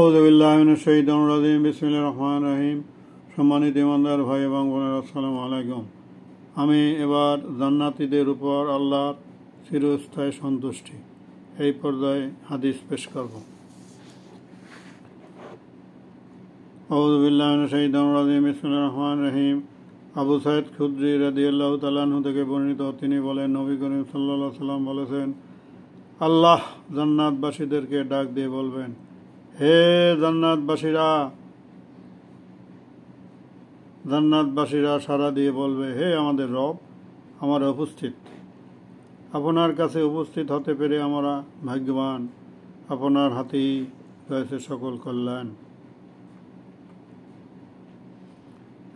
আউযু বিল্লাহি মিনাশ শাইতানির রাজিম। বিসমিল্লাহির রহমানির রহিম। সম্মানিত ইমানদার ভাই এবং বোনেরা, আসসালামু আলাইকুম। আমি এবার জান্নাতীদের উপর আল্লাহর চিরস্থায়ী সন্তুষ্টি এই পর্যায়ে হাদিস পেশ করব। আউযু বিল্লাহি মিনাশ শাইতানির রাজিম। বিসমিল্লাহির রহমানির রহিম। আবু সাঈদ খুদরি রাদিয়াল্লাহু তাআলা আনহু থেকে বর্ণিত, তিনি বলেন, নবী করিম সাল্লাল্লাহু আলাইহি ওয়াসাল্লাম বলেছেন, আল্লাহ জান্নাতবাসীদেরকে ডাক দিয়ে বলবেন, হে জান্নাতবাসীরা সাড়া দিয়ে বলবে, হে আমাদের রব, আমরা উপস্থিত, আপনার কাছে উপস্থিত হতে পেরে আমরা ভাগ্যবান, আপনার হাতেই রয়েছে সকল কল্যাণ।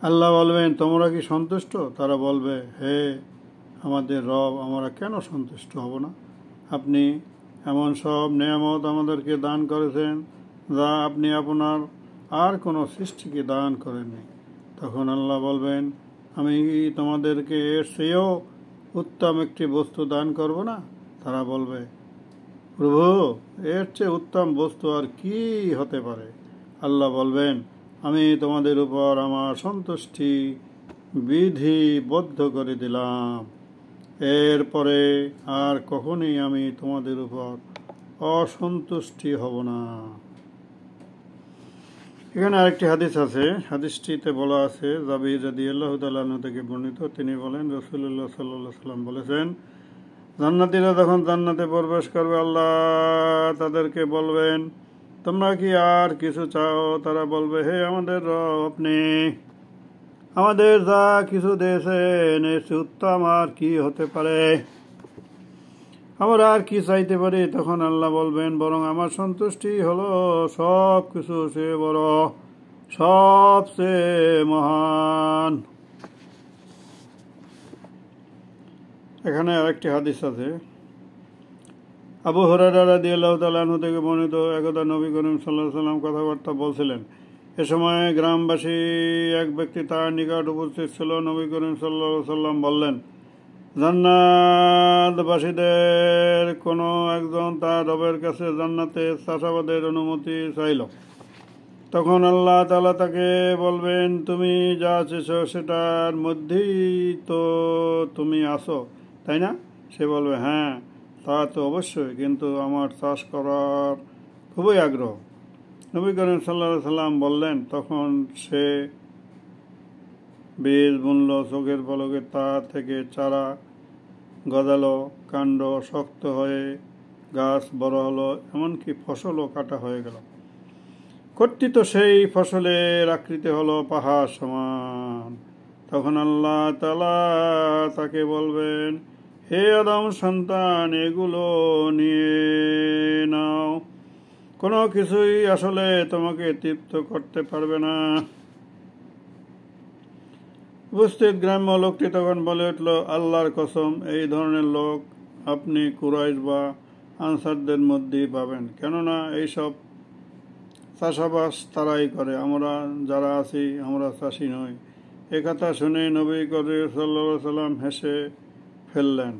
আল্লাহ বলবেন, তোমরা কি সন্তুষ্ট? তারা বলবে, হে আমাদের রব, আমরা কেন সন্তুষ্ট হব না? আপনি এমন সব নেয়ামত আমাদেরকে দান করেছেন যা আপনি আপনার আর কোনো সৃষ্টিকে দান করেননি। তখন আল্লাহ বলবেন, আমি তোমাদেরকে এর চেয়েও উত্তম একটি বস্তু দান করব না? তারা বলবে, প্রভু, এর চেয়ে উত্তম বস্তু আর কি হতে পারে? আল্লাহ বলবেন, আমি তোমাদের উপর আমার সন্তুষ্টি বিধিবদ্ধ করে দিলাম, এরপরে আর কখনোই আমি তোমাদের উপর অসন্তুষ্টি হব না। এখানে আরেকটি হাদিস আছে। হাদিসটিতে বলা আছে, জাবির রাদিয়াল্লাহু তাআলা আনহু থেকে বর্ণিত, তিনি বলেন, রাসূলুল্লাহ সাল্লাল্লাহু আলাইহি ওয়াসাল্লাম বলেছেন, জান্নাতীরা যখন জান্নাতে প্রবেশ করবে, আল্লাহ তাদেরকে বলবেন, তোমরা কি আর কিছু চাও? তারা বলবে, হে আমাদের রব, আপনি আমাদের যা কিছু দিয়েছেন এর চেয়ে উত্তম আর কি হতে পারে? আমরা আর কি চাইতে পারি? তখন আল্লাহ বলবেন, বরং আমার সন্তুষ্টি হলো সব কিছু চেয়ে বড়, সবচেয়ে মহান। এখানে আরেকটি হাদিস আছে। আবু হুরায়রা রাদিয়াল্লাহু তাআলা আনহু থেকে বর্ণিত, একদা নবী করিম সাল্লাল্লাহু আলাইহি ওয়াসাল্লাম কথাবার্তা বলছিলেন। এ সময় গ্রামবাসী এক ব্যক্তি তার নিকট উপস্থিত ছিল। নবী করিম সাল্লাল্লাহু আলাইহি ওয়াসাল্লাম বললেন, জান্নাতবাসীদের কোনো একজন তার রবের কাছে জান্নাতে চাষাবাদের অনুমতি চাইল। তখন আল্লাহ তাআলা তাকে বলবেন, তুমি যা চেয়েছো সেটার মধ্যেই তো তুমি আছো, তাই না? সে বলবে, হ্যাঁ, তা তো অবশ্যই, কিন্তু আমার চাষ করার খুবই আগ্রহ। নবী করিম সাল্লাল্লাহু আলাইহি ওয়াসাল্লাম বললেন, তখন সে বীজ বুনল, চোখের পলকে তা থেকে চারা গজালো, কাণ্ড শক্ত হয়ে গাছ বড় হলো, এমনকি ফসলও কাটা হয়ে গেল। কর্তৃত সেই ফসলের আকৃতি হলো পাহাড় সমান। তখন আল্লাহ তাআলা তাকে বলবেন, হে আদম সন্তান, এগুলো নিয়ে নাও, কোনো কিছুই আসলে তোমাকে তৃপ্ত করতে পারবে না। উপস্থিত গ্রাম্য লোকটি তখন বলে উঠল, আল্লাহর কসম, এই ধরনের লোক আপনি কুরাইশ বা আনসারদের মধ্যেই পাবেন, কেননা এইসব চাষাবাস তারাই করে, আমরা যারা আছি আমরা চাষি নই। এ কথা শুনে নবী করিম সাল্লাল্লাহু আলাইহি ওয়াসাল্লাম হেসে ফেললেন।